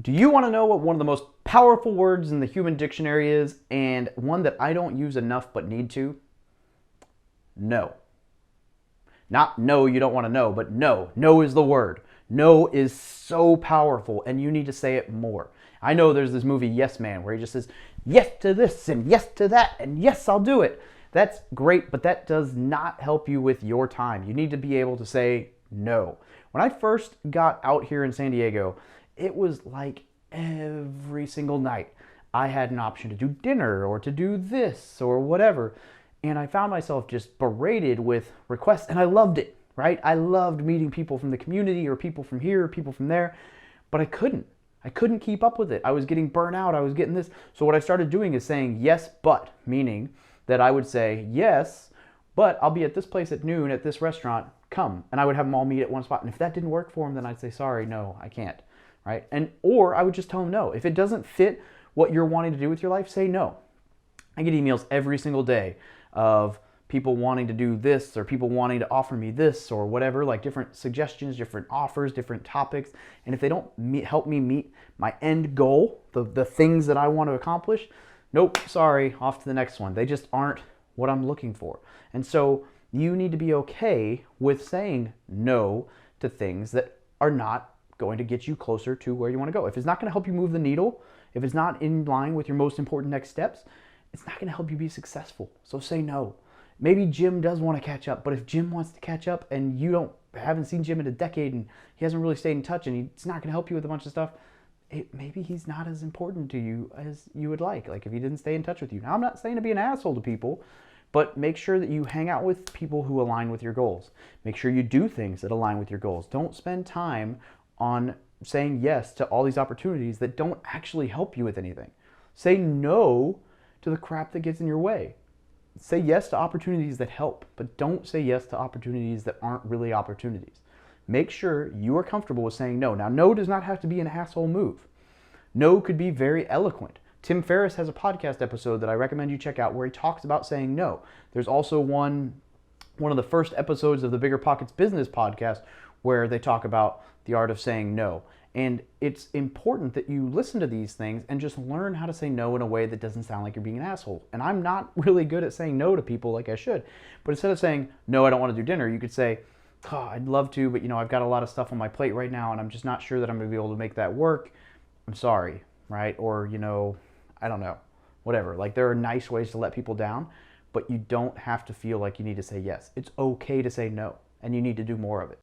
Do you want to know what one of the most powerful words in the human dictionary is, and one that I don't use enough but need to? No. Not no, you don't want to know, but no. No is the word. No is so powerful, and you need to say it more. I know there's this movie, Yes Man, where he just says, yes to this, and yes to that, and yes, I'll do it. That's great, but that does not help you with your time. You need to be able to say no. When I first got out here in San Diego, it was like every single night I had an option to do dinner or to do this or whatever. And I found myself just berated with requests, and I loved it, right? I loved meeting people from the community or people from here, or people from there, but I couldn't. I couldn't keep up with it. I was getting burnt out. I was getting this. So what I started doing is saying yes, but, meaning that I would say, yes, but I'll be at this place at noon at this restaurant, come. And I would have them all meet at one spot. And if that didn't work for them, then I'd say, sorry, no, I can't, right? Or I would just tell them no. If it doesn't fit what you're wanting to do with your life, say no. I get emails every single day of people wanting to do this or people wanting to offer me this or whatever, like different suggestions, different offers, different topics. And if they don't help me meet my end goal, the things that I want to accomplish, nope, sorry, off to the next one. They just aren't what I'm looking for. And so you need to be okay with saying no to things that are not going to get you closer to where you want to go. If it's not going to help you move the needle, if it's not in line with your most important next steps, it's not going to help you be successful. So say no. Maybe Jim does want to catch up, but if Jim wants to catch up and you haven't seen Jim in a decade and he hasn't really stayed in touch and he's not going to help you with a bunch of stuff, maybe he's not as important to you as you would like if he didn't stay in touch with you. Now, I'm not saying to be an asshole to people, but make sure that you hang out with people who align with your goals. Make sure you do things that align with your goals. Don't spend time on saying yes to all these opportunities that don't actually help you with anything. Say no to the crap that gets in your way. Say yes to opportunities that help, but don't say yes to opportunities that aren't really opportunities. Make sure you are comfortable with saying no. Now, no does not have to be an asshole move. No could be very eloquent. Tim Ferriss has a podcast episode that I recommend you check out where he talks about saying no. There's also one of the first episodes of the Bigger Pockets Business podcast where they talk about the art of saying no. And it's important that you listen to these things and just learn how to say no in a way that doesn't sound like you're being an asshole. And I'm not really good at saying no to people like I should. But instead of saying, no, I don't want to do dinner, you could say, oh, I'd love to, but I've got a lot of stuff on my plate right now and I'm just not sure that I'm going to be able to make that work. I'm sorry, right? Or, I don't know, whatever. Like, there are nice ways to let people down, but you don't have to feel like you need to say yes. It's okay to say no, and you need to do more of it.